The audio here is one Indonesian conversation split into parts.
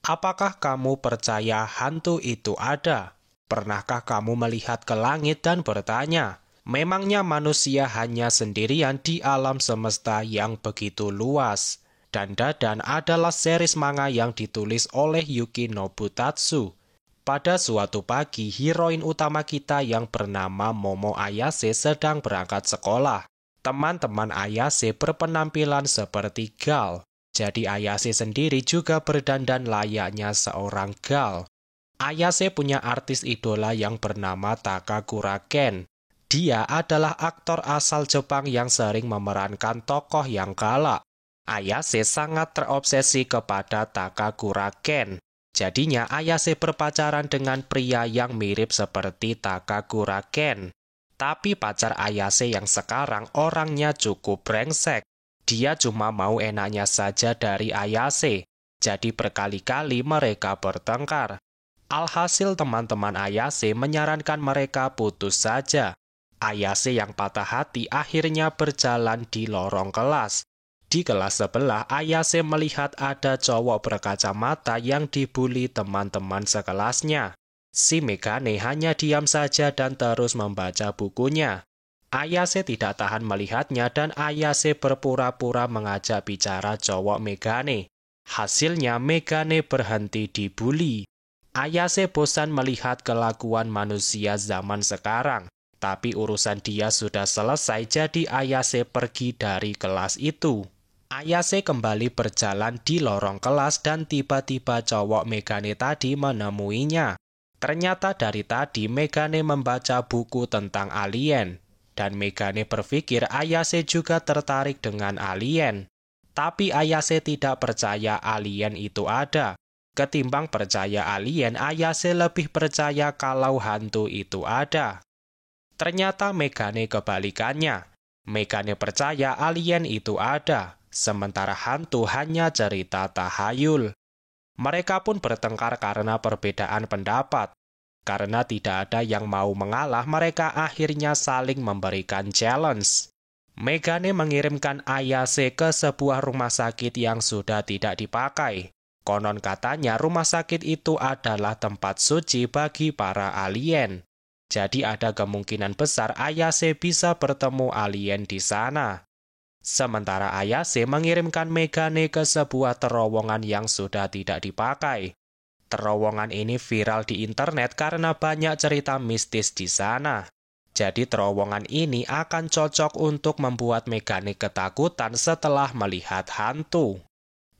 Apakah kamu percaya hantu itu ada? Pernahkah kamu melihat ke langit dan bertanya, memangnya manusia hanya sendirian di alam semesta yang begitu luas? Dan Dadan adalah series manga yang ditulis oleh Yuki Nobutatsu. Pada suatu pagi, heroin utama kita yang bernama Momo Ayase sedang berangkat sekolah. Teman-teman Ayase berpenampilan seperti gal. Jadi Ayase sendiri juga berdandan layaknya seorang gal. Ayase punya artis idola yang bernama Takakura Ken. Dia adalah aktor asal Jepang yang sering memerankan tokoh yang galak. Ayase sangat terobsesi kepada Takakura Ken. Jadinya Ayase berpacaran dengan pria yang mirip seperti Takakura Ken. Tapi pacar Ayase yang sekarang orangnya cukup brengsek. Dia cuma mau enaknya saja dari Ayase. Jadi berkali-kali mereka bertengkar. Alhasil teman-teman Ayase menyarankan mereka putus saja. Ayase yang patah hati akhirnya berjalan di lorong kelas. Di kelas sebelah, Ayase melihat ada cowok berkacamata yang dibully teman-teman sekelasnya. Si Megane hanya diam saja dan terus membaca bukunya. Ayase tidak tahan melihatnya dan Ayase berpura-pura mengajak bicara cowok Megane. Hasilnya Megane berhenti dibully. Ayase bosan melihat kelakuan manusia zaman sekarang. Tapi urusan dia sudah selesai, jadi Ayase pergi dari kelas itu. Ayase kembali berjalan di lorong kelas dan tiba-tiba cowok Megane tadi menemuinya. Ternyata dari tadi Megane membaca buku tentang alien. Dan Megane berpikir Ayase juga tertarik dengan alien. Tapi Ayase tidak percaya alien itu ada. Ketimbang percaya alien, Ayase lebih percaya kalau hantu itu ada. Ternyata Megane kebalikannya. Megane percaya alien itu ada, sementara hantu hanya cerita tahayul. Mereka pun bertengkar karena perbedaan pendapat. Karena tidak ada yang mau mengalah, mereka akhirnya saling memberikan challenge. Megane mengirimkan Ayase ke sebuah rumah sakit yang sudah tidak dipakai. Konon katanya rumah sakit itu adalah tempat suci bagi para alien. Jadi ada kemungkinan besar Ayase bisa bertemu alien di sana. Sementara Ayase mengirimkan Megane ke sebuah terowongan yang sudah tidak dipakai. Terowongan ini viral di internet karena banyak cerita mistis di sana. Jadi terowongan ini akan cocok untuk membuat Megane ketakutan setelah melihat hantu.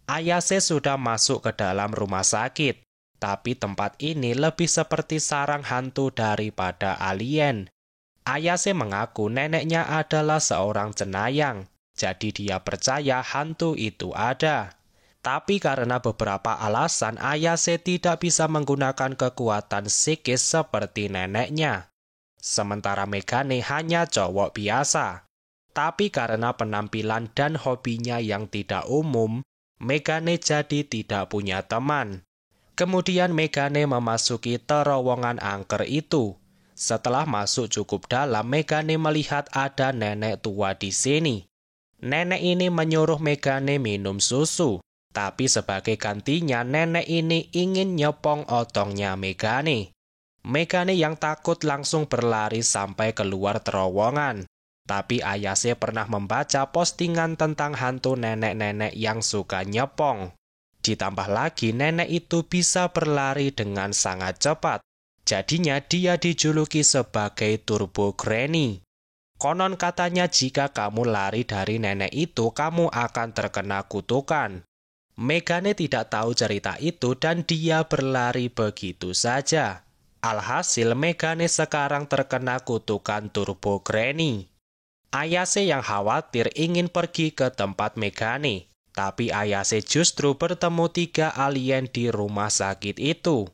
Ayase sudah masuk ke dalam rumah sakit, tapi tempat ini lebih seperti sarang hantu daripada alien. Ayase mengaku neneknya adalah seorang cenayang, jadi dia percaya hantu itu ada. Tapi karena beberapa alasan, Ayase tidak bisa menggunakan kekuatan psikis seperti neneknya. Sementara Megane hanya cowok biasa. Tapi karena penampilan dan hobinya yang tidak umum, Megane jadi tidak punya teman. Kemudian Megane memasuki terowongan angker itu. Setelah masuk cukup dalam, Megane melihat ada nenek tua di sini. Nenek ini menyuruh Megane minum susu. Tapi sebagai gantinya, nenek ini ingin nyepong otongnya Megane. Megane yang takut langsung berlari sampai keluar terowongan. Tapi Ayase pernah membaca postingan tentang hantu nenek-nenek yang suka nyepong. Ditambah lagi, nenek itu bisa berlari dengan sangat cepat. Jadinya dia dijuluki sebagai Turbo Granny. Konon katanya jika kamu lari dari nenek itu, kamu akan terkena kutukan. Megane tidak tahu cerita itu dan dia berlari begitu saja. Alhasil Megane sekarang terkena kutukan Turbo Granny. Ayase yang khawatir ingin pergi ke tempat Megane, tapi Ayase justru bertemu 3 alien di rumah sakit itu.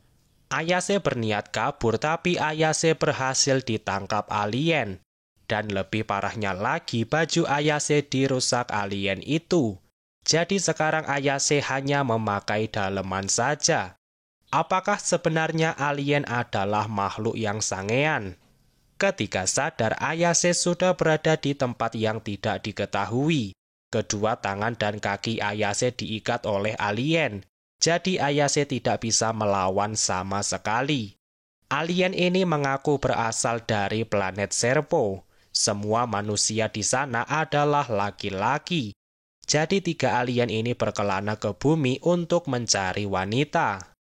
Ayase berniat kabur tapi Ayase berhasil ditangkap alien. Dan lebih parahnya lagi, baju Ayase dirusak alien itu. Jadi sekarang Ayase hanya memakai daleman saja. Apakah sebenarnya alien adalah makhluk yang sangean? Ketika sadar, Ayase sudah berada di tempat yang tidak diketahui. Kedua tangan dan kaki Ayase diikat oleh alien. Jadi Ayase tidak bisa melawan sama sekali. Alien ini mengaku berasal dari planet Serpo. Semua manusia di sana adalah laki-laki. Jadi 3 alien ini berkelana ke bumi untuk mencari wanita.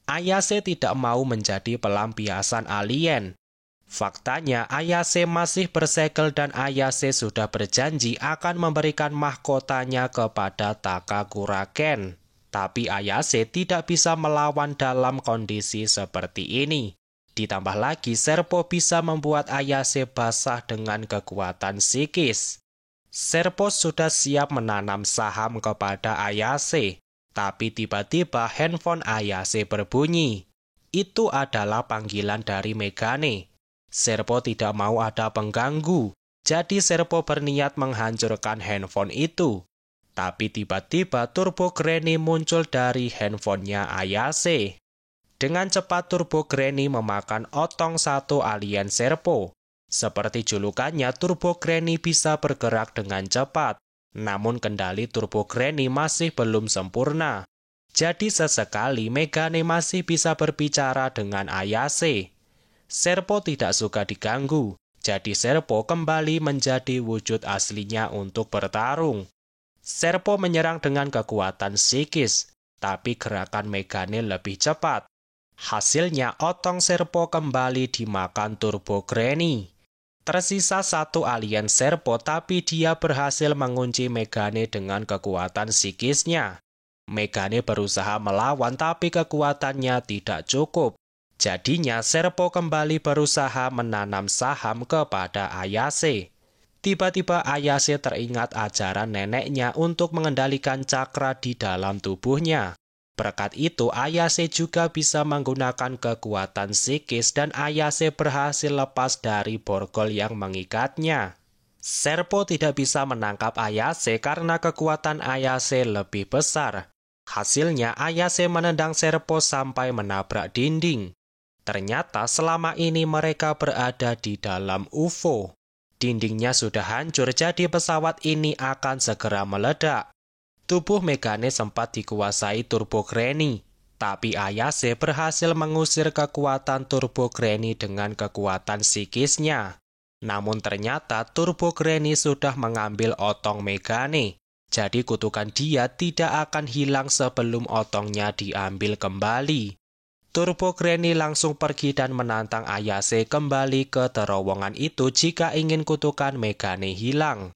Ayase tidak mau menjadi pelampiasan alien. Faktanya Ayase masih bersegel dan Ayase sudah berjanji akan memberikan mahkotanya kepada Takakura-ken. Tapi Ayase tidak bisa melawan dalam kondisi seperti ini. Ditambah lagi Serpo bisa membuat Ayase basah dengan kekuatan psikis. Serpo sudah siap menanam saham kepada Ayase. Tapi tiba-tiba handphone Ayase berbunyi. Itu adalah panggilan dari Megane. Serpo tidak mau ada pengganggu. Jadi Serpo berniat menghancurkan handphone itu. Tapi tiba-tiba Turbo Granny muncul dari handphonenya Ayase. Dengan cepat Turbo Granny memakan otong satu alien Serpo. Seperti julukannya, Turbo Granny bisa bergerak dengan cepat. Namun kendali Turbo Granny masih belum sempurna. Jadi sesekali Megane masih bisa berbicara dengan Ayase. Serpo tidak suka diganggu. Jadi Serpo kembali menjadi wujud aslinya untuk bertarung. Serpo menyerang dengan kekuatan psikis. Tapi gerakan Megane lebih cepat. Hasilnya otong Serpo kembali dimakan Turbo Granny. Tersisa satu alien Serpo tapi dia berhasil mengunci Megane dengan kekuatan psikisnya. Megane berusaha melawan tapi kekuatannya tidak cukup. Jadinya Serpo kembali berusaha menanam saham kepada Ayase. Tiba-tiba Ayase teringat ajaran neneknya untuk mengendalikan cakra di dalam tubuhnya. Berkat itu, Ayase juga bisa menggunakan kekuatan psikis dan Ayase berhasil lepas dari borgol yang mengikatnya. Serpo tidak bisa menangkap Ayase karena kekuatan Ayase lebih besar. Hasilnya, Ayase menendang Serpo sampai menabrak dinding. Ternyata selama ini mereka berada di dalam UFO. Dindingnya sudah hancur, jadi pesawat ini akan segera meledak. Tubuh Megane sempat dikuasai Turbo Granny, tapi Ayase berhasil mengusir kekuatan Turbo Granny dengan kekuatan psikisnya. Namun ternyata Turbo Granny sudah mengambil otong Megane, jadi kutukan dia tidak akan hilang sebelum otongnya diambil kembali. Turbo Granny langsung pergi dan menantang Ayase kembali ke terowongan itu jika ingin kutukan Megane hilang.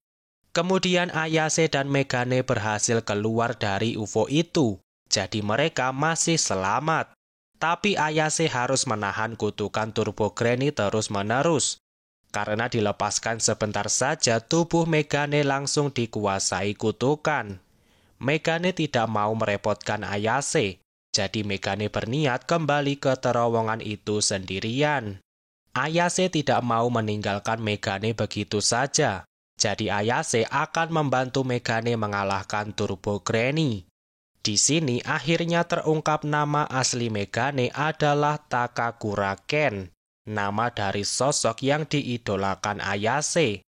Kemudian Ayase dan Megane berhasil keluar dari UFO itu, jadi mereka masih selamat. Tapi Ayase harus menahan kutukan Turbo Granny terus-menerus. Karena dilepaskan sebentar saja, tubuh Megane langsung dikuasai kutukan. Megane tidak mau merepotkan Ayase, jadi Megane berniat kembali ke terowongan itu sendirian. Ayase tidak mau meninggalkan Megane begitu saja. Jadi Ayase akan membantu Megane mengalahkan Turbo Granny. Di sini akhirnya terungkap nama asli Megane adalah Takakura-ken, nama dari sosok yang diidolakan Ayase.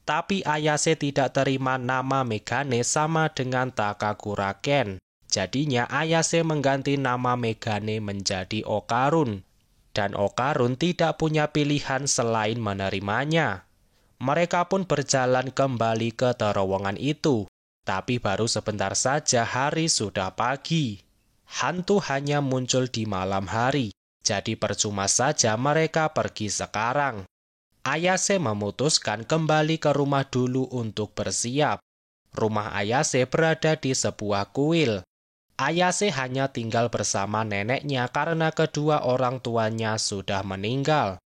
Tapi Ayase tidak terima nama Megane sama dengan Takakura-ken. Jadinya Ayase mengganti nama Megane menjadi Okarun. Dan Okarun tidak punya pilihan selain menerimanya. Mereka pun berjalan kembali ke terowongan itu. Tapi baru sebentar saja hari sudah pagi. Hantu hanya muncul di malam hari. Jadi percuma saja mereka pergi sekarang. Ayase memutuskan kembali ke rumah dulu untuk bersiap. Rumah Ayase berada di sebuah kuil. Ayase hanya tinggal bersama neneknya karena kedua orang tuanya sudah meninggal.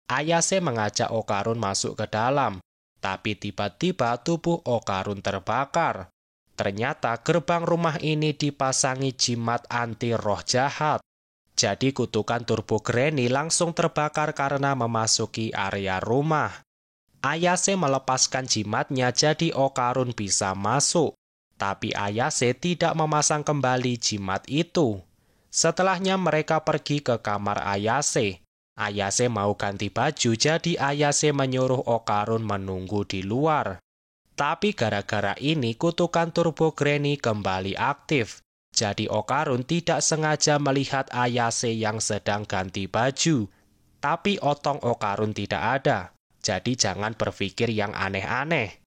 Ayase mengajak Okarun masuk ke dalam, tapi tiba-tiba tubuh Okarun terbakar. Ternyata gerbang rumah ini dipasangi jimat anti roh jahat. Jadi kutukan Turbo Granny langsung terbakar karena memasuki area rumah. Ayase melepaskan jimatnya jadi Okarun bisa masuk. Tapi Ayase tidak memasang kembali jimat itu. Setelahnya mereka pergi ke kamar Ayase. Ayase mau ganti baju, jadi Ayase menyuruh Okarun menunggu di luar. Tapi gara-gara ini kutukan Turbo Granny kembali aktif. Jadi Okarun tidak sengaja melihat Ayase yang sedang ganti baju. Tapi otong Okarun tidak ada, jadi jangan berpikir yang aneh-aneh.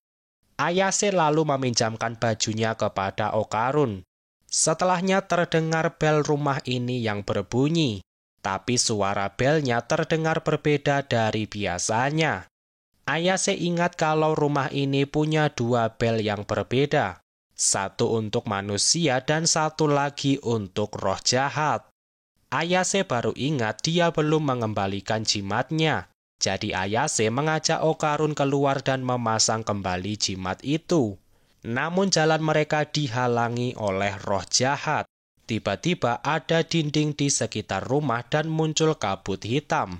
Ayase lalu meminjamkan bajunya kepada Okarun. Setelahnya terdengar bel rumah ini yang berbunyi. Tapi suara belnya terdengar berbeda dari biasanya. Ayase ingat kalau rumah ini punya 2 bel yang berbeda. Satu untuk manusia dan satu lagi untuk roh jahat. Ayase baru ingat dia belum mengembalikan jimatnya. Jadi Ayase mengajak Okarun keluar dan memasang kembali jimat itu. Namun jalan mereka dihalangi oleh roh jahat. Tiba-tiba ada dinding di sekitar rumah dan muncul kabut hitam.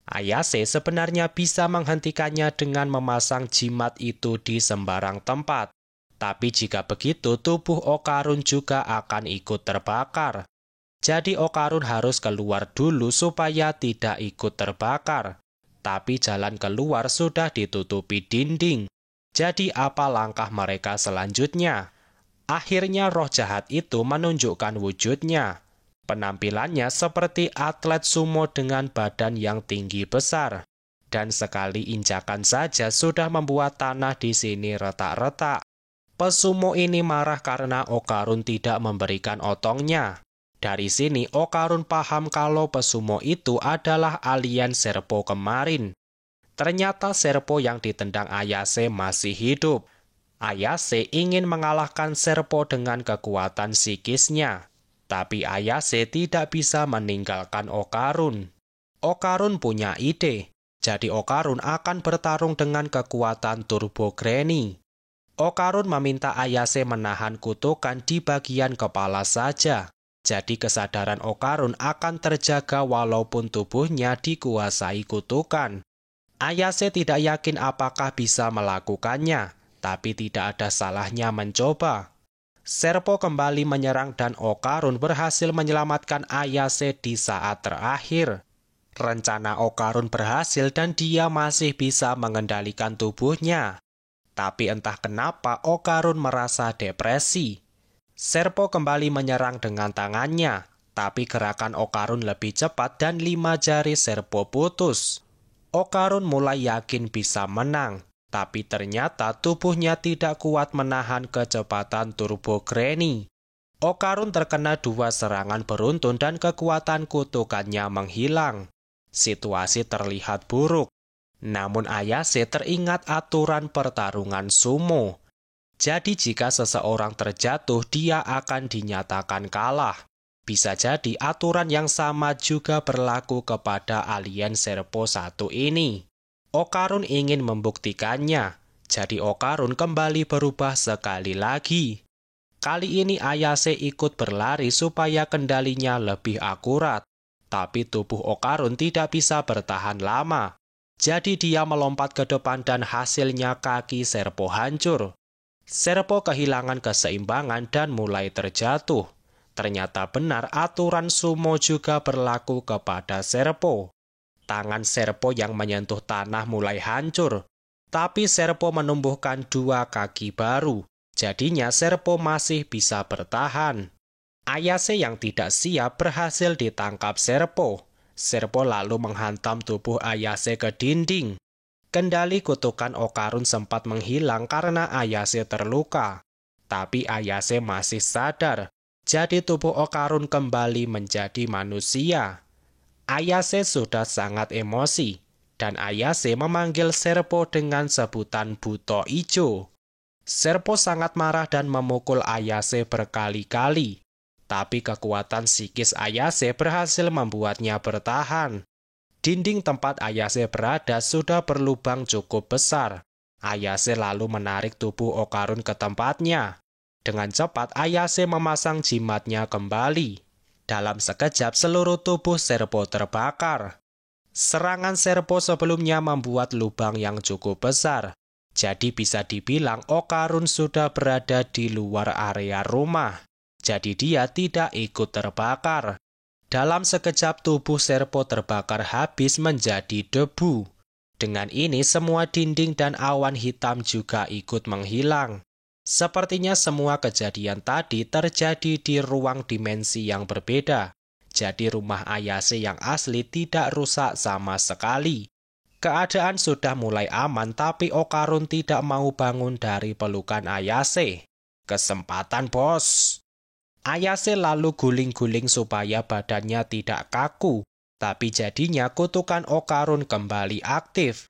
Ayase sebenarnya bisa menghentikannya dengan memasang jimat itu di sembarang tempat. Tapi jika begitu, tubuh Okarun juga akan ikut terbakar. Jadi Okarun harus keluar dulu supaya tidak ikut terbakar. Tapi jalan keluar sudah ditutupi dinding. Jadi apa langkah mereka selanjutnya? Akhirnya roh jahat itu menunjukkan wujudnya. Penampilannya seperti atlet sumo dengan badan yang tinggi besar. Dan sekali injakan saja sudah membuat tanah di sini retak-retak. Pesumo ini marah karena Okarun tidak memberikan otongnya. Dari sini Okarun paham kalau pesumo itu adalah alien Serpo kemarin. Ternyata Serpo yang ditendang Ayase masih hidup. Ayase ingin mengalahkan Serpo dengan kekuatan psikisnya. Tapi Ayase tidak bisa meninggalkan Okarun. Okarun punya ide. Jadi Okarun akan bertarung dengan kekuatan Turbo Granny. Okarun meminta Ayase menahan kutukan di bagian kepala saja. Jadi kesadaran Okarun akan terjaga walaupun tubuhnya dikuasai kutukan. Ayase tidak yakin apakah bisa melakukannya, tapi tidak ada salahnya mencoba. Serpo kembali menyerang dan Okarun berhasil menyelamatkan Ayase di saat terakhir. Rencana Okarun berhasil dan dia masih bisa mengendalikan tubuhnya. Tapi entah kenapa Okarun merasa depresi. Serpo kembali menyerang dengan tangannya, tapi gerakan Okarun lebih cepat dan 5 jari Serpo putus. Okarun mulai yakin bisa menang, tapi ternyata tubuhnya tidak kuat menahan kecepatan Turbo Granny. Okarun terkena 2 serangan beruntun dan kekuatan kutukannya menghilang. Situasi terlihat buruk. Namun Ayase teringat aturan pertarungan sumo. Jadi jika seseorang terjatuh, dia akan dinyatakan kalah. Bisa jadi aturan yang sama juga berlaku kepada alien Serpo 1 ini. Okarun ingin membuktikannya. Jadi Okarun kembali berubah sekali lagi. Kali ini Ayase ikut berlari supaya kendalinya lebih akurat. Tapi tubuh Okarun tidak bisa bertahan lama. Jadi dia melompat ke depan dan hasilnya kaki Serpo hancur. Serpo kehilangan keseimbangan dan mulai terjatuh. Ternyata benar aturan sumo juga berlaku kepada Serpo. Tangan Serpo yang menyentuh tanah mulai hancur. Tapi Serpo menumbuhkan 2 kaki baru. Jadinya Serpo masih bisa bertahan. Ayase yang tidak siap berhasil ditangkap Serpo. Serpo lalu menghantam tubuh Ayase ke dinding. Kendali kutukan Okarun sempat menghilang karena Ayase terluka. Tapi Ayase masih sadar. Jadi tubuh Okarun kembali menjadi manusia. Ayase sudah sangat emosi. Dan Ayase memanggil Serpo dengan sebutan Buto Ijo. Serpo sangat marah dan memukul Ayase berkali-kali. Tapi kekuatan psikis Ayase berhasil membuatnya bertahan. Dinding tempat Ayase berada sudah berlubang cukup besar. Ayase lalu menarik tubuh Okarun ke tempatnya. Dengan cepat Ayase memasang jimatnya kembali. Dalam sekejap seluruh tubuh Serpo terbakar. Serangan Serpo sebelumnya membuat lubang yang cukup besar. Jadi bisa dibilang Okarun sudah berada di luar area rumah. Jadi dia tidak ikut terbakar. Dalam sekejap tubuh Serpo terbakar habis menjadi debu. Dengan ini semua dinding dan awan hitam juga ikut menghilang. Sepertinya semua kejadian tadi terjadi di ruang dimensi yang berbeda. Jadi rumah Ayase yang asli tidak rusak sama sekali. Keadaan sudah mulai aman, tapi Okarun tidak mau bangun dari pelukan Ayase. Kesempatan, bos. Ayase lalu guling-guling supaya badannya tidak kaku. Tapi jadinya kutukan Okarun kembali aktif.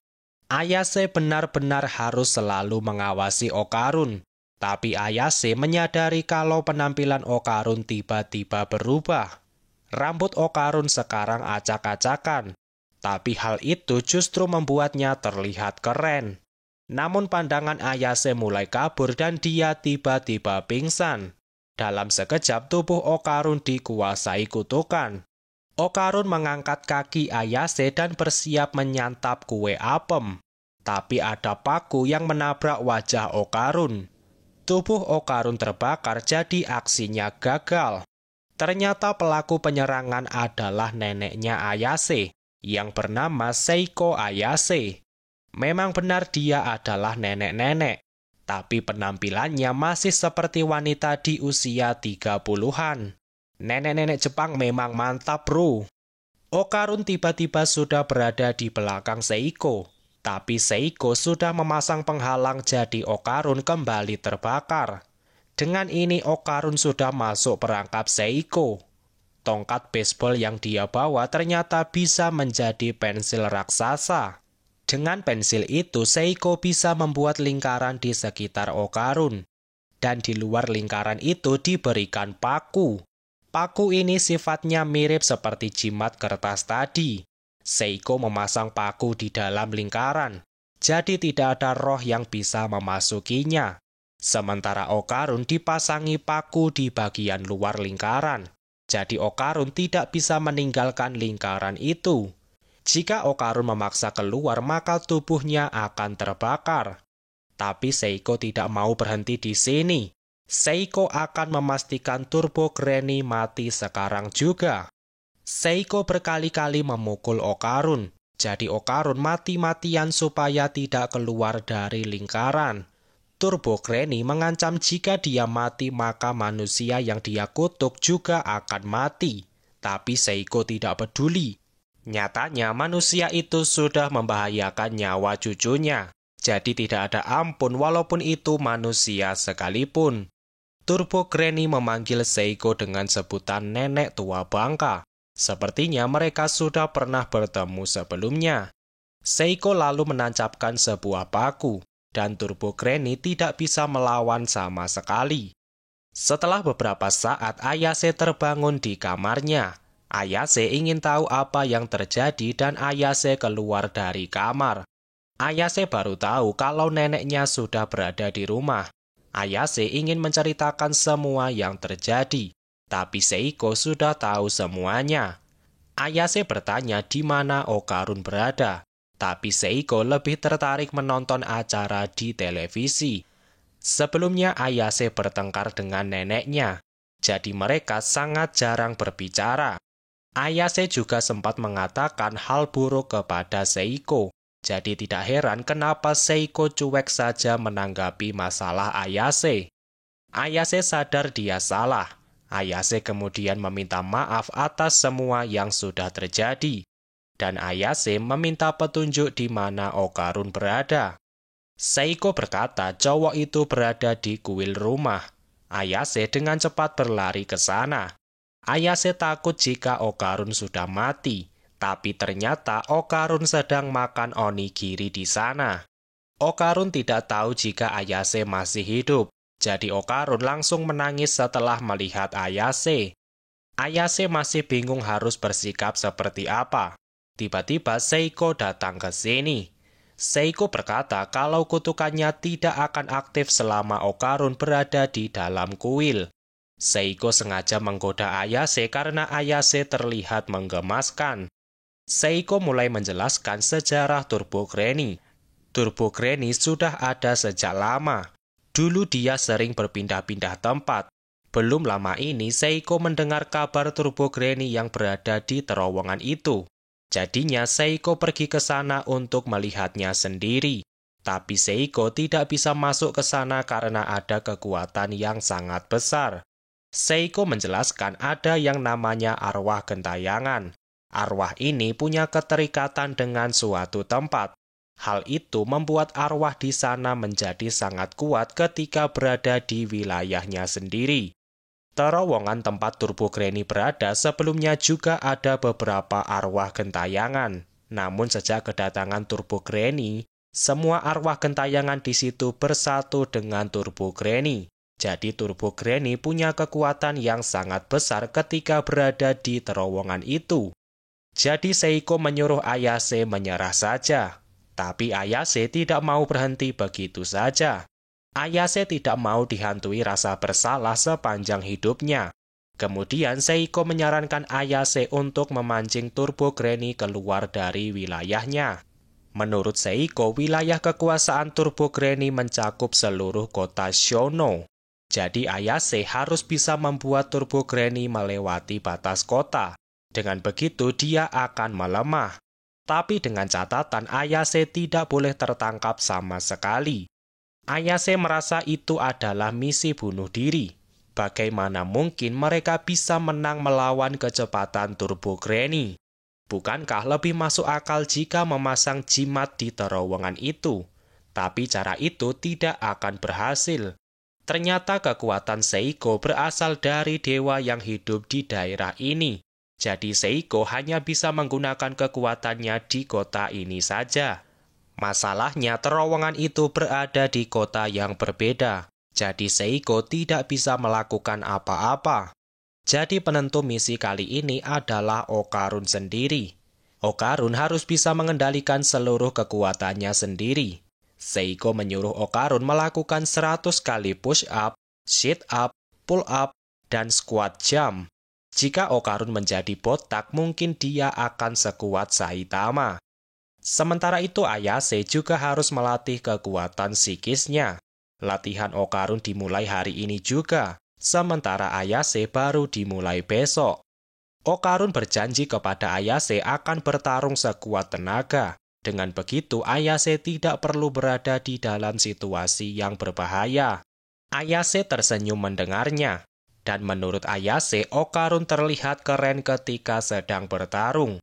Ayase benar-benar harus selalu mengawasi Okarun. Tapi Ayase menyadari kalau penampilan Okarun tiba-tiba berubah. Rambut Okarun sekarang acak-acakan. Tapi hal itu justru membuatnya terlihat keren. Namun pandangan Ayase mulai kabur dan dia tiba-tiba pingsan. Dalam sekejap tubuh Okarun dikuasai kutukan. Okarun mengangkat kaki Ayase dan bersiap menyantap kue apem. Tapi ada paku yang menabrak wajah Okarun. Tubuh Okarun terbakar jadi aksinya gagal. Ternyata pelaku penyerangan adalah neneknya Ayase yang bernama Seiko Ayase. Memang benar dia adalah nenek-nenek, tapi penampilannya masih seperti wanita di usia 30-an. Nenek-nenek Jepang memang mantap, bro. Okarun tiba-tiba sudah berada di belakang Seiko, tapi Seiko sudah memasang penghalang jadi Okarun kembali terbakar. Dengan ini Okarun sudah masuk perangkap Seiko. Tongkat baseball yang dia bawa ternyata bisa menjadi pensil raksasa. Dengan pensil itu, Seiko bisa membuat lingkaran di sekitar Okarun. Dan di luar lingkaran itu diberikan paku. Paku ini sifatnya mirip seperti jimat kertas tadi. Seiko memasang paku di dalam lingkaran. Jadi tidak ada roh yang bisa memasukinya. Sementara Okarun dipasangi paku di bagian luar lingkaran. Jadi Okarun tidak bisa meninggalkan lingkaran itu. Jika Okarun memaksa keluar, maka tubuhnya akan terbakar. Tapi Seiko tidak mau berhenti di sini. Seiko akan memastikan Turbo Granny mati sekarang juga. Seiko berkali-kali memukul Okarun. Jadi Okarun mati-matian supaya tidak keluar dari lingkaran. Turbo Granny mengancam jika dia mati maka manusia yang dia kutuk juga akan mati. Tapi Seiko tidak peduli. Nyatanya manusia itu sudah membahayakan nyawa cucunya. Jadi tidak ada ampun walaupun itu manusia sekalipun. Turbo Granny memanggil Seiko dengan sebutan nenek tua bangka. Sepertinya mereka sudah pernah bertemu sebelumnya. Seiko lalu menancapkan sebuah paku. Dan Turbo Granny tidak bisa melawan sama sekali. Setelah beberapa saat, Ayase terbangun di kamarnya. Ayase ingin tahu apa yang terjadi dan Ayase keluar dari kamar. Ayase baru tahu kalau neneknya sudah berada di rumah. Ayase ingin menceritakan semua yang terjadi, tapi Seiko sudah tahu semuanya. Ayase bertanya di mana Okarun berada. Tapi Seiko lebih tertarik menonton acara di televisi. Sebelumnya Ayase bertengkar dengan neneknya, jadi mereka sangat jarang berbicara. Ayase juga sempat mengatakan hal buruk kepada Seiko, jadi tidak heran kenapa Seiko cuek saja menanggapi masalah Ayase. Ayase sadar dia salah. Ayase kemudian meminta maaf atas semua yang sudah terjadi. Dan Ayase meminta petunjuk di mana Okarun berada. Seiko berkata cowok itu berada di kuil rumah. Ayase dengan cepat berlari ke sana. Ayase takut jika Okarun sudah mati, tapi ternyata Okarun sedang makan onigiri di sana. Okarun tidak tahu jika Ayase masih hidup, jadi Okarun langsung menangis setelah melihat Ayase. Ayase masih bingung harus bersikap seperti apa. Tiba-tiba Seiko datang ke sini. Seiko berkata kalau kutukannya tidak akan aktif selama Okarun berada di dalam kuil. Seiko sengaja menggoda Ayase karena Ayase terlihat menggemaskan. Seiko mulai menjelaskan sejarah Turbo Granny. Turbo Granny sudah ada sejak lama. Dulu dia sering berpindah-pindah tempat. Belum lama ini Seiko mendengar kabar Turbo Granny yang berada di terowongan itu. Jadinya Seiko pergi ke sana untuk melihatnya sendiri. Tapi Seiko tidak bisa masuk ke sana karena ada kekuatan yang sangat besar. Seiko menjelaskan ada yang namanya arwah gentayangan. Arwah ini punya keterikatan dengan suatu tempat. Hal itu membuat arwah di sana menjadi sangat kuat ketika berada di wilayahnya sendiri. Terowongan tempat Turbo Granny berada sebelumnya juga ada beberapa arwah gentayangan. Namun sejak kedatangan Turbo Granny, semua arwah gentayangan di situ bersatu dengan Turbo Granny. Jadi Turbo Granny punya kekuatan yang sangat besar ketika berada di terowongan itu. Jadi Seiko menyuruh Ayase menyerah saja. Tapi Ayase tidak mau berhenti begitu saja. Ayase tidak mau dihantui rasa bersalah sepanjang hidupnya. Kemudian Seiko menyarankan Ayase untuk memancing Turbo Granny keluar dari wilayahnya. Menurut Seiko, wilayah kekuasaan Turbo Granny mencakup seluruh kota Shono. Jadi Ayase harus bisa membuat Turbo Granny melewati batas kota. Dengan begitu dia akan melemah. Tapi dengan catatan Ayase tidak boleh tertangkap sama sekali. Ayase merasa itu adalah misi bunuh diri. Bagaimana mungkin mereka bisa menang melawan kecepatan Turbo Granny? Bukankah lebih masuk akal jika memasang jimat di terowongan itu? Tapi cara itu tidak akan berhasil. Ternyata kekuatan Seiko berasal dari dewa yang hidup di daerah ini. Jadi Seiko hanya bisa menggunakan kekuatannya di kota ini saja. Masalahnya terowongan itu berada di kota yang berbeda. Jadi Seiko tidak bisa melakukan apa-apa. Jadi penentu misi kali ini adalah Okarun sendiri. Okarun harus bisa mengendalikan seluruh kekuatannya sendiri. Seiko menyuruh Okarun melakukan 100 kali push up, sit up, pull up, dan squat jump. Jika Okarun menjadi botak, mungkin dia akan sekuat Saitama. Sementara itu Ayase juga harus melatih kekuatan psikisnya. Latihan Okarun dimulai hari ini juga. Sementara Ayase baru dimulai besok. Okarun berjanji kepada Ayase akan bertarung sekuat tenaga. Dengan begitu, Ayase tidak perlu berada di dalam situasi yang berbahaya. Ayase tersenyum mendengarnya. Dan menurut Ayase, Okarun terlihat keren ketika sedang bertarung.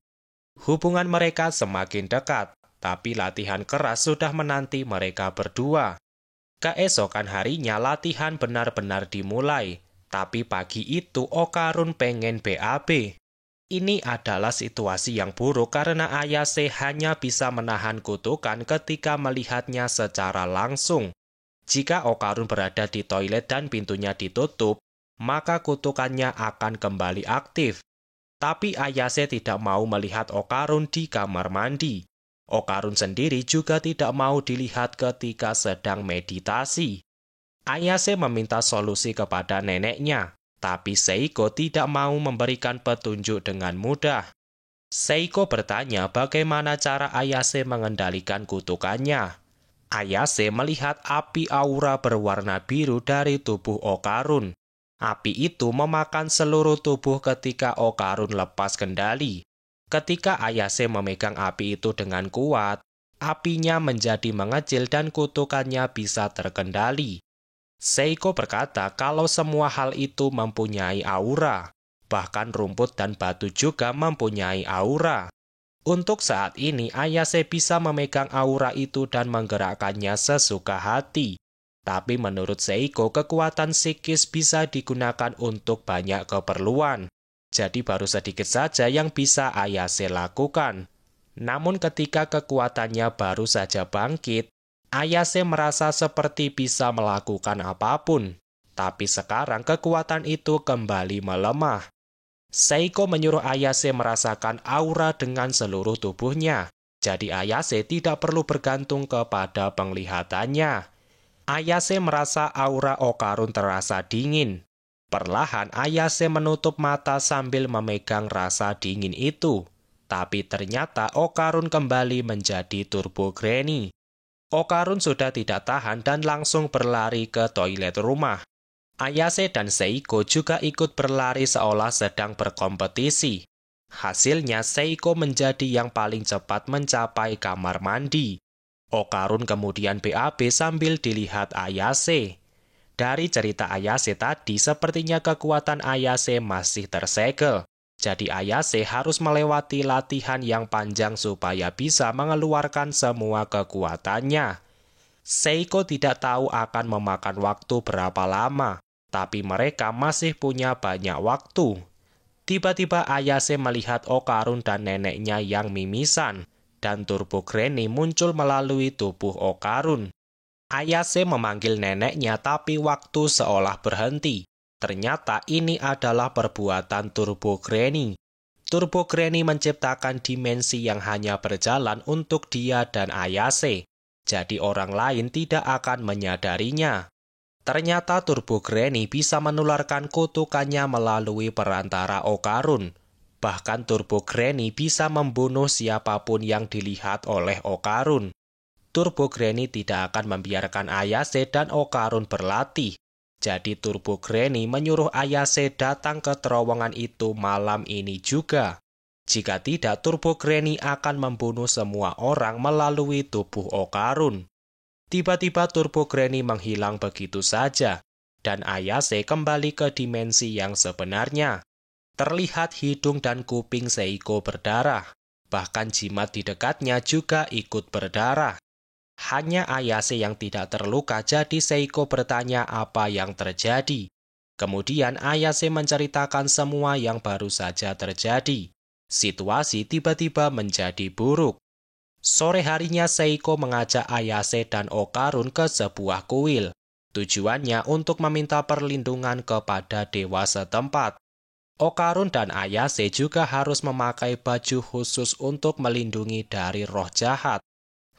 Hubungan mereka semakin dekat, tapi latihan keras sudah menanti mereka berdua. Keesokan harinya latihan benar-benar dimulai, tapi pagi itu Okarun pengen BAB. Ini adalah situasi yang buruk karena Ayase hanya bisa menahan kutukan ketika melihatnya secara langsung. Jika Okarun berada di toilet dan pintunya ditutup, maka kutukannya akan kembali aktif. Tapi Ayase tidak mau melihat Okarun di kamar mandi. Okarun sendiri juga tidak mau dilihat ketika sedang meditasi. Ayase meminta solusi kepada neneknya, tapi Seiko tidak mau memberikan petunjuk dengan mudah. Seiko bertanya bagaimana cara Ayase mengendalikan kutukannya. Ayase melihat api aura berwarna biru dari tubuh Okarun. Api itu memakan seluruh tubuh ketika Okarun lepas kendali. Ketika Ayase memegang api itu dengan kuat, apinya menjadi mengecil dan kutukannya bisa terkendali. Seiko berkata kalau semua hal itu mempunyai aura. Bahkan rumput dan batu juga mempunyai aura. Untuk saat ini, Ayase bisa memegang aura itu dan menggerakkannya sesuka hati. Tapi menurut Seiko, kekuatan psikis bisa digunakan untuk banyak keperluan. Jadi baru sedikit saja yang bisa Ayase lakukan. Namun ketika kekuatannya baru saja bangkit, Ayase merasa seperti bisa melakukan apapun. Tapi sekarang kekuatan itu kembali melemah. Seiko menyuruh Ayase merasakan aura dengan seluruh tubuhnya. Jadi Ayase tidak perlu bergantung kepada penglihatannya. Ayase merasa aura Okarun terasa dingin. Perlahan Ayase menutup mata sambil memegang rasa dingin itu. Tapi ternyata Okarun kembali menjadi Turbo Granny. Okarun sudah tidak tahan dan langsung berlari ke toilet rumah. Ayase dan Seiko juga ikut berlari seolah sedang berkompetisi. Hasilnya Seiko menjadi yang paling cepat mencapai kamar mandi. Okarun kemudian BAB sambil dilihat Ayase. Dari cerita Ayase tadi, sepertinya kekuatan Ayase masih tersegel. Jadi Ayase harus melewati latihan yang panjang supaya bisa mengeluarkan semua kekuatannya. Seiko tidak tahu akan memakan waktu berapa lama, tapi mereka masih punya banyak waktu. Tiba-tiba Ayase melihat Okarun dan neneknya yang mimisan, dan Turbo Granny muncul melalui tubuh Okarun. Ayase memanggil neneknya, tapi waktu seolah berhenti. Ternyata ini adalah perbuatan Turbo Granny. Turbo Granny menciptakan dimensi yang hanya berjalan untuk dia dan Ayase. Jadi orang lain tidak akan menyadarinya. Ternyata Turbo Granny bisa menularkan kutukannya melalui perantara Okarun. Bahkan Turbo Granny bisa membunuh siapapun yang dilihat oleh Okarun. Turbo Granny tidak akan membiarkan Ayase dan Okarun berlatih. Jadi Turbo Granny menyuruh Ayase datang ke terowongan itu malam ini juga. Jika tidak, Turbo Granny akan membunuh semua orang melalui tubuh Okarun. Tiba-tiba Turbo Granny menghilang begitu saja, dan Ayase kembali ke dimensi yang sebenarnya. Terlihat hidung dan kuping Seiko berdarah, bahkan jimat di dekatnya juga ikut berdarah. Hanya Ayase yang tidak terluka, jadi Seiko bertanya apa yang terjadi. Kemudian Ayase menceritakan semua yang baru saja terjadi. Situasi tiba-tiba menjadi buruk. Sore harinya Seiko mengajak Ayase dan Okarun ke sebuah kuil. Tujuannya untuk meminta perlindungan kepada dewa setempat. Okarun dan Ayase juga harus memakai baju khusus untuk melindungi dari roh jahat.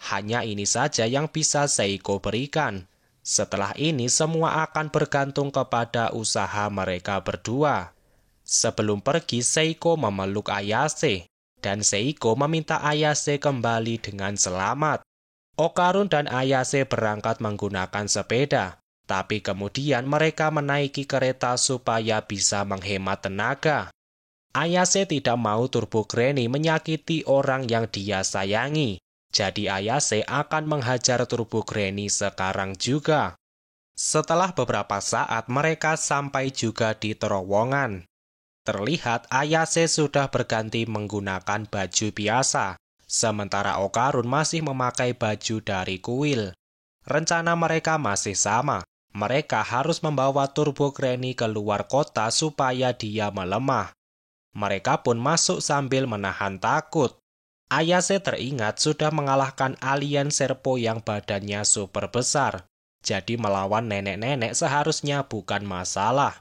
Hanya ini saja yang bisa Seiko berikan. Setelah ini semua akan bergantung kepada usaha mereka berdua. Sebelum pergi, Seiko memeluk Ayase. Dan Seiko meminta Ayase kembali dengan selamat. Okarun dan Ayase berangkat menggunakan sepeda, tapi kemudian mereka menaiki kereta supaya bisa menghemat tenaga. Ayase tidak mau Turbo Granny menyakiti orang yang dia sayangi, jadi Ayase akan menghajar Turbo Granny sekarang juga. Setelah beberapa saat mereka sampai juga di terowongan. Terlihat Ayase sudah berganti menggunakan baju biasa, sementara Okarun masih memakai baju dari kuil. Rencana mereka masih sama. Mereka harus membawa Turbo Granny keluar kota supaya dia melemah. Mereka pun masuk sambil menahan takut. Ayase teringat sudah mengalahkan alien Serpo yang badannya super besar. Jadi melawan nenek-nenek seharusnya bukan masalah.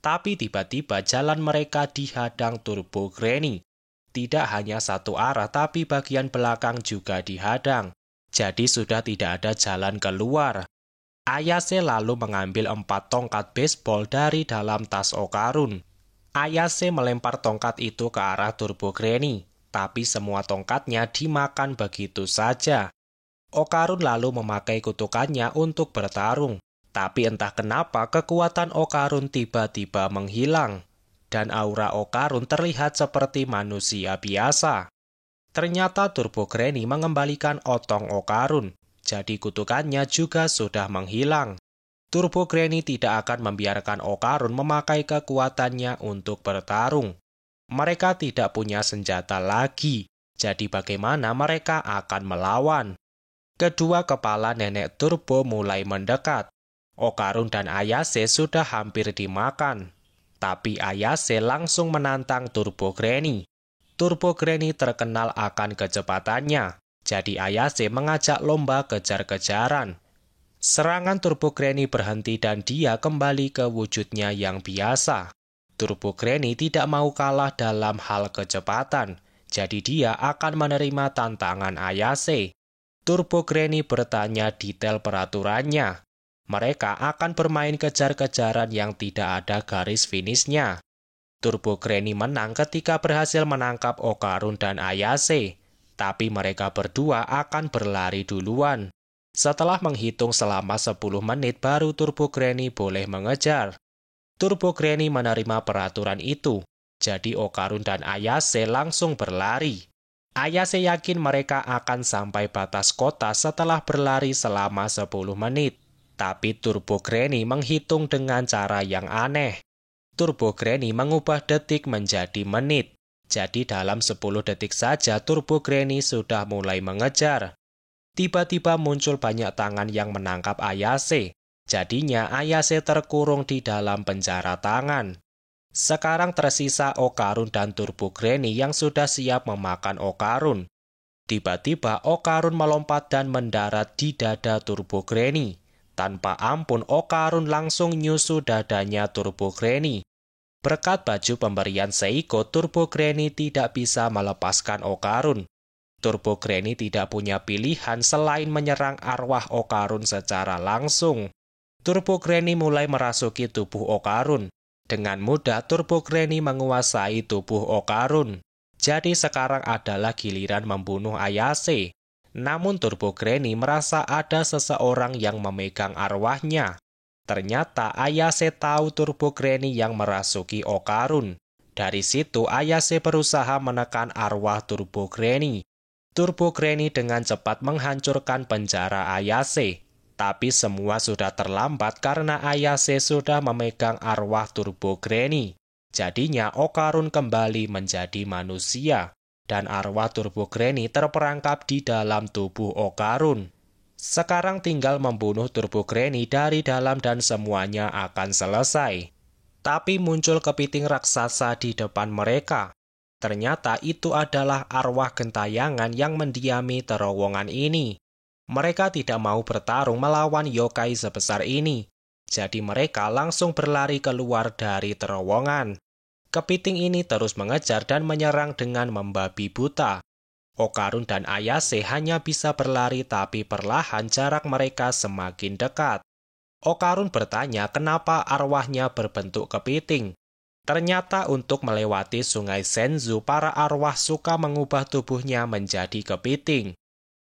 Tapi tiba-tiba jalan mereka dihadang Turbo Granny. Tidak hanya satu arah, tapi bagian belakang juga dihadang. Jadi sudah tidak ada jalan keluar. Ayase lalu mengambil 4 tongkat baseball dari dalam tas Okarun. Ayase melempar tongkat itu ke arah Turbo Granny, tapi semua tongkatnya dimakan begitu saja. Okarun lalu memakai kutukannya untuk bertarung. Tapi entah kenapa kekuatan Okarun tiba-tiba menghilang, dan aura Okarun terlihat seperti manusia biasa. Ternyata Turbo Granny mengembalikan otong Okarun, jadi kutukannya juga sudah menghilang. Turbo Granny tidak akan membiarkan Okarun memakai kekuatannya untuk bertarung. Mereka tidak punya senjata lagi, jadi bagaimana mereka akan melawan? Kedua kepala nenek Turbo mulai mendekat. Okarun dan Ayase sudah hampir dimakan. Tapi Ayase langsung menantang Turbo Granny. Turbo Granny terkenal akan kecepatannya. Jadi Ayase mengajak lomba kejar-kejaran. Serangan Turbo Granny berhenti dan dia kembali ke wujudnya yang biasa. Turbo Granny tidak mau kalah dalam hal kecepatan. Jadi dia akan menerima tantangan Ayase. Turbo Granny bertanya detail peraturannya. Mereka akan bermain kejar-kejaran yang tidak ada garis finishnya. Turbo Granny menang ketika berhasil menangkap Okarun dan Ayase, tapi mereka berdua akan berlari duluan. Setelah menghitung selama 10 menit baru Turbo Granny boleh mengejar. Turbo Granny menerima peraturan itu, jadi Okarun dan Ayase langsung berlari. Ayase yakin mereka akan sampai batas kota setelah berlari selama 10 menit. Tapi Turbo Granny menghitung dengan cara yang aneh. Turbo Granny mengubah detik menjadi menit. Jadi dalam 10 detik saja Turbo Granny sudah mulai mengejar. Tiba-tiba muncul banyak tangan yang menangkap Ayase. Jadinya Ayase terkurung di dalam penjara tangan. Sekarang tersisa Okarun dan Turbo Granny yang sudah siap memakan Okarun. Tiba-tiba Okarun melompat dan mendarat di dada Turbo Granny. Tanpa ampun Okarun langsung nyusu dadanya Turbo Granny. Berkat baju pemberian Seiko, Turbo Granny tidak bisa melepaskan Okarun. Turbo Granny tidak punya pilihan selain menyerang arwah Okarun secara langsung. Turbo Granny mulai merasuki tubuh Okarun. Dengan mudah Turbo Granny menguasai tubuh Okarun. Jadi sekarang adalah giliran membunuh Ayase. Namun Turbo Granny merasa ada seseorang yang memegang arwahnya. Ternyata Ayase tahu Turbo Granny yang merasuki Okarun. Dari situ Ayase berusaha menekan arwah Turbo Granny. Turbo Granny dengan cepat menghancurkan penjara Ayase. Tapi semua sudah terlambat karena Ayase sudah memegang arwah Turbo Granny. Jadinya Okarun kembali menjadi manusia. Dan arwah Turbo Granny terperangkap di dalam tubuh Okarun. Sekarang tinggal membunuh Turbo Granny dari dalam dan semuanya akan selesai. Tapi muncul kepiting raksasa di depan mereka. Ternyata itu adalah arwah gentayangan yang mendiami terowongan ini. Mereka tidak mau bertarung melawan yokai sebesar ini. Jadi mereka langsung berlari keluar dari terowongan. Kepiting ini terus mengejar dan menyerang dengan membabi buta. Okarun dan Ayase hanya bisa berlari tapi perlahan jarak mereka semakin dekat. Okarun bertanya kenapa arwahnya berbentuk kepiting. Ternyata untuk melewati sungai Senzu, para arwah suka mengubah tubuhnya menjadi kepiting.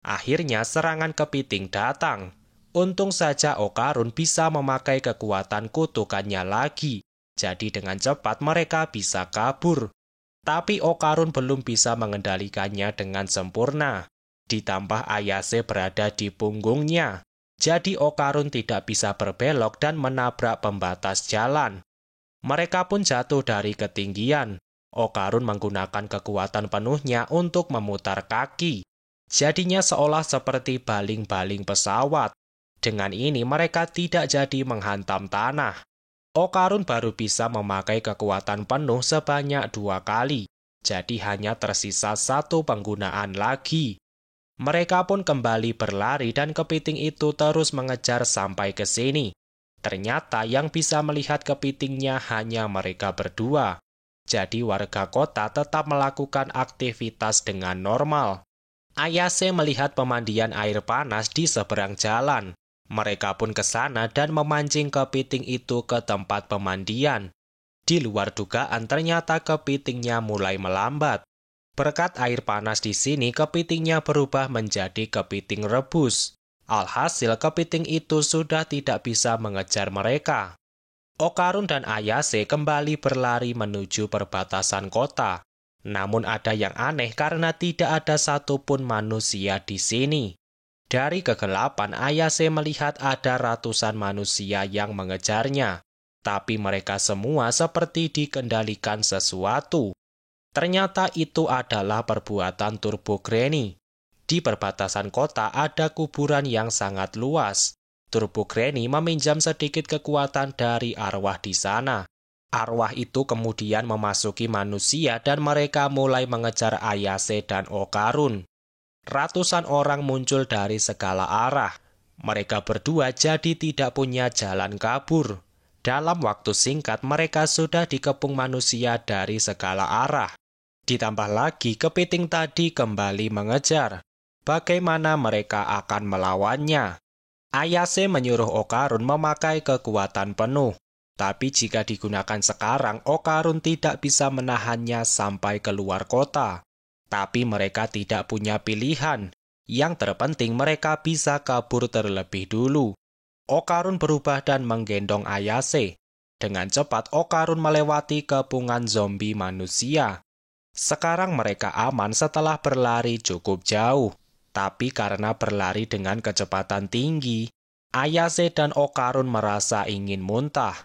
Akhirnya serangan kepiting datang. Untung saja Okarun bisa memakai kekuatan kutukannya lagi. Jadi dengan cepat mereka bisa kabur. Tapi Okarun belum bisa mengendalikannya dengan sempurna. Ditambah Ayase berada di punggungnya. Jadi Okarun tidak bisa berbelok dan menabrak pembatas jalan. Mereka pun jatuh dari ketinggian. Okarun menggunakan kekuatan penuhnya untuk memutar kaki. Jadinya seolah seperti baling-baling pesawat. Dengan ini mereka tidak jadi menghantam tanah. Okarun baru bisa memakai kekuatan penuh sebanyak 2 kali. Jadi hanya tersisa 1 penggunaan lagi. Mereka pun kembali berlari dan kepiting itu terus mengejar sampai ke sini. Ternyata yang bisa melihat kepitingnya hanya mereka berdua. Jadi warga kota tetap melakukan aktivitas dengan normal. Ayase melihat pemandian air panas di seberang jalan. Mereka pun ke sana dan memancing kepiting itu ke tempat pemandian. Di luar dugaan ternyata kepitingnya mulai melambat. Berkat air panas di sini kepitingnya berubah menjadi kepiting rebus. Alhasil kepiting itu sudah tidak bisa mengejar mereka. Okarun dan Ayase kembali berlari menuju perbatasan kota. Namun ada yang aneh karena tidak ada satupun manusia di sini. Dari kegelapan, Ayase melihat ada ratusan manusia yang mengejarnya. Tapi mereka semua seperti dikendalikan sesuatu. Ternyata itu adalah perbuatan Turbo Granny. Di perbatasan kota ada kuburan yang sangat luas. Turbo Granny meminjam sedikit kekuatan dari arwah di sana. Arwah itu kemudian memasuki manusia dan mereka mulai mengejar Ayase dan Okarun. Ratusan orang muncul dari segala arah. Mereka berdua jadi tidak punya jalan kabur. Dalam waktu singkat mereka sudah dikepung manusia dari segala arah. Ditambah lagi kepiting tadi kembali mengejar. Bagaimana mereka akan melawannya? Ayase menyuruh Okarun memakai kekuatan penuh. Tapi jika digunakan sekarang, Okarun tidak bisa menahannya sampai keluar kota. Tapi mereka tidak punya pilihan. Yang terpenting mereka bisa kabur terlebih dulu. Okarun berubah dan menggendong Ayase. Dengan cepat Okarun melewati kepungan zombie manusia. Sekarang mereka aman setelah berlari cukup jauh. Tapi karena berlari dengan kecepatan tinggi, Ayase dan Okarun merasa ingin muntah.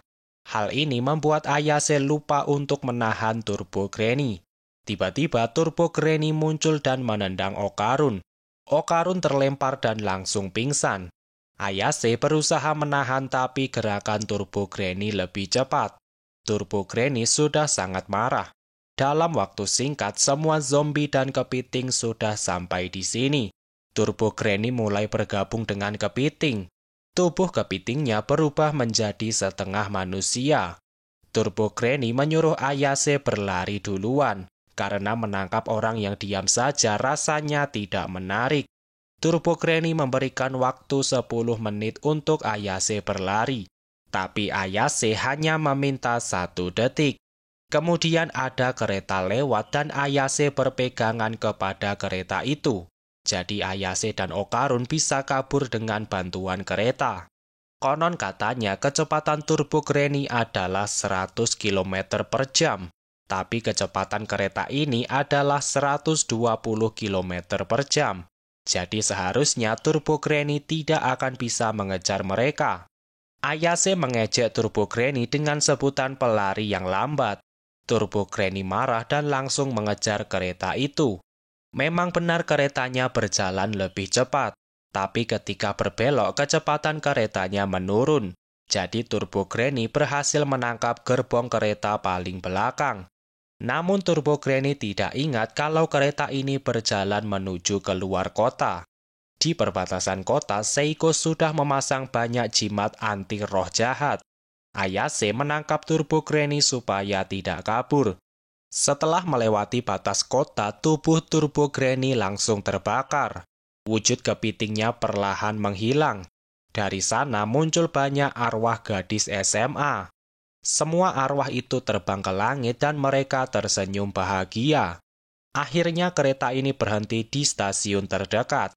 Hal ini membuat Ayase lupa untuk menahan Turbo Granny. Tiba-tiba Turbo Granny muncul dan menendang Okarun. Okarun terlempar dan langsung pingsan. Ayase berusaha menahan tapi gerakan Turbo Granny lebih cepat. Turbo Granny sudah sangat marah. Dalam waktu singkat, semua zombie dan kepiting sudah sampai di sini. Turbo Granny mulai bergabung dengan kepiting. Tubuh kepitingnya berubah menjadi setengah manusia. Turbo Granny menyuruh Ayase berlari duluan, karena menangkap orang yang diam saja rasanya tidak menarik. Turbo Granny memberikan waktu 10 menit untuk Ayase berlari, tapi Ayase hanya meminta 1 detik. Kemudian ada kereta lewat dan Ayase berpegangan kepada kereta itu. Jadi Ayase dan Okarun bisa kabur dengan bantuan kereta. Konon katanya kecepatan Turbo Granny adalah 100 km per jam. Tapi kecepatan kereta ini adalah 120 km per jam. Jadi seharusnya Turbo Granny tidak akan bisa mengejar mereka. Ayase mengejek Turbo Granny dengan sebutan pelari yang lambat. Turbo Granny marah dan langsung mengejar kereta itu. Memang benar keretanya berjalan lebih cepat, tapi ketika berbelok kecepatan keretanya menurun. Jadi Turbo Granny berhasil menangkap gerbong kereta paling belakang. Namun Turbo Granny tidak ingat kalau kereta ini berjalan menuju keluar kota. Di perbatasan kota, Seiko sudah memasang banyak jimat anti roh jahat. Ayase menangkap Turbo Granny supaya tidak kabur. Setelah melewati batas kota, tubuh Turbo Granny langsung terbakar. Wujud kepitingnya perlahan menghilang. Dari sana muncul banyak arwah gadis SMA. Semua arwah itu terbang ke langit dan mereka tersenyum bahagia. Akhirnya kereta ini berhenti di stasiun terdekat.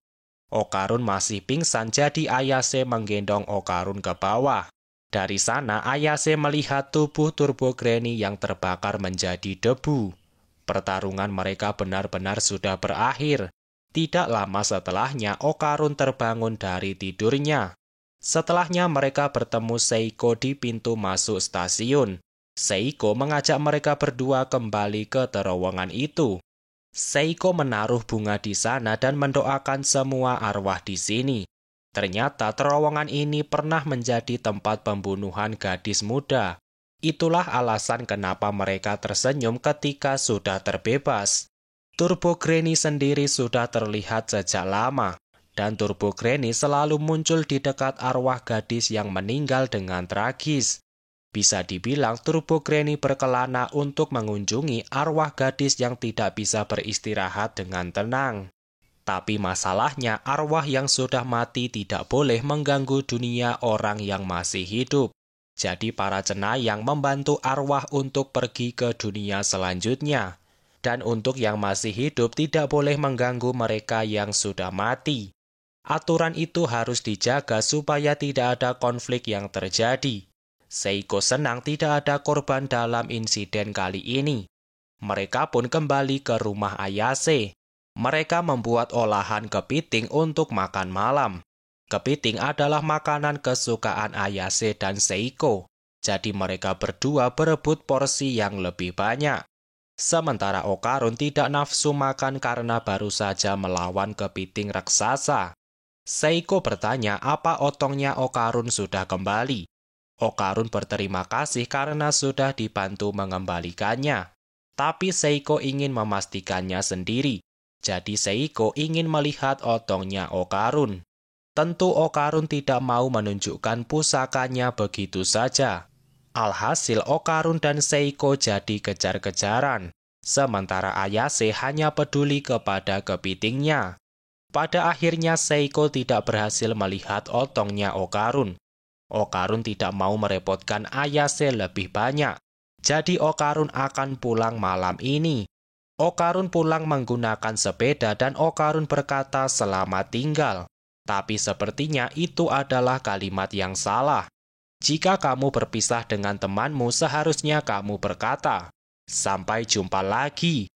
Okarun masih pingsan, jadi Ayase menggendong Okarun ke bawah. Dari sana, Ayase melihat tubuh Turbo Granny yang terbakar menjadi debu. Pertarungan mereka benar-benar sudah berakhir. Tidak lama setelahnya, Okarun terbangun dari tidurnya. Setelahnya mereka bertemu Seiko di pintu masuk stasiun. Seiko mengajak mereka berdua kembali ke terowongan itu. Seiko menaruh bunga di sana dan mendoakan semua arwah di sini. Ternyata terowongan ini pernah menjadi tempat pembunuhan gadis muda. Itulah alasan kenapa mereka tersenyum ketika sudah terbebas. Turbo Granny sendiri sudah terlihat sejak lama, dan Turbo Granny selalu muncul di dekat arwah gadis yang meninggal dengan tragis. Bisa dibilang Turbo Granny berkelana untuk mengunjungi arwah gadis yang tidak bisa beristirahat dengan tenang. Tapi masalahnya arwah yang sudah mati tidak boleh mengganggu dunia orang yang masih hidup. Jadi para cenayang membantu arwah untuk pergi ke dunia selanjutnya. Dan untuk yang masih hidup tidak boleh mengganggu mereka yang sudah mati. Aturan itu harus dijaga supaya tidak ada konflik yang terjadi. Seiko senang tidak ada korban dalam insiden kali ini. Mereka pun kembali ke rumah Ayase. Mereka membuat olahan kepiting untuk makan malam. Kepiting adalah makanan kesukaan Ayase dan Seiko. Jadi mereka berdua berebut porsi yang lebih banyak. Sementara Okarun tidak nafsu makan karena baru saja melawan kepiting raksasa. Seiko bertanya apa otongnya Okarun sudah kembali. Okarun berterima kasih karena sudah dibantu mengembalikannya. Tapi Seiko ingin memastikannya sendiri. Jadi Seiko ingin melihat otongnya Okarun. Tentu Okarun tidak mau menunjukkan pusakanya begitu saja. Alhasil Okarun dan Seiko jadi kejar-kejaran. Sementara Ayase hanya peduli kepada kepitingnya. Pada akhirnya Seiko tidak berhasil melihat otongnya Okarun. Okarun tidak mau merepotkan Ayase lebih banyak. Jadi Okarun akan pulang malam ini. Okarun pulang menggunakan sepeda dan Okarun berkata selamat tinggal. Tapi sepertinya itu adalah kalimat yang salah. Jika kamu berpisah dengan temanmu, seharusnya kamu berkata, "Sampai jumpa lagi."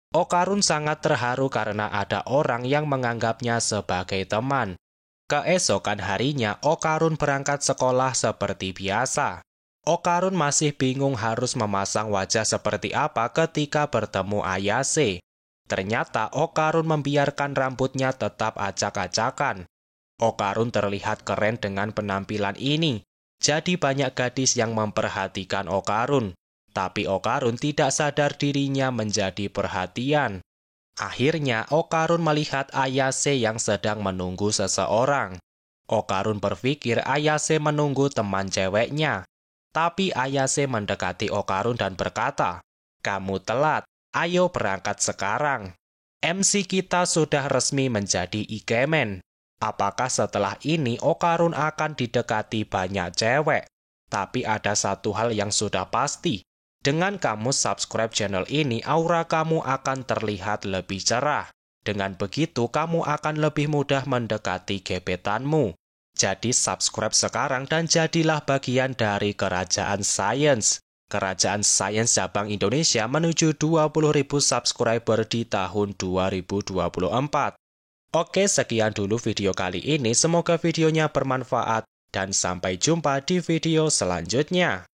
Okarun sangat terharu karena ada orang yang menganggapnya sebagai teman. Keesokan harinya, Okarun berangkat sekolah seperti biasa. Okarun masih bingung harus memasang wajah seperti apa ketika bertemu Ayase. Ternyata Okarun membiarkan rambutnya tetap acak-acakan. Okarun terlihat keren dengan penampilan ini. Jadi banyak gadis yang memperhatikan Okarun. Tapi Okarun tidak sadar dirinya menjadi perhatian. Akhirnya Okarun melihat Ayase yang sedang menunggu seseorang. Okarun berpikir Ayase menunggu teman ceweknya. Tapi Ayase mendekati Okarun dan berkata, "Kamu telat, ayo berangkat sekarang. MC kita sudah resmi menjadi ikemen. Apakah setelah ini Okarun akan didekati banyak cewek? Tapi ada satu hal yang sudah pasti. Dengan kamu subscribe channel ini, aura kamu akan terlihat lebih cerah. Dengan begitu, kamu akan lebih mudah mendekati gebetanmu. Jadi subscribe sekarang dan jadilah bagian dari Kerajaan Sains. Kerajaan Sains Cabang Indonesia menuju 20.000 subscriber di tahun 2024. Oke, sekian dulu video kali ini. Semoga videonya bermanfaat dan sampai jumpa di video selanjutnya.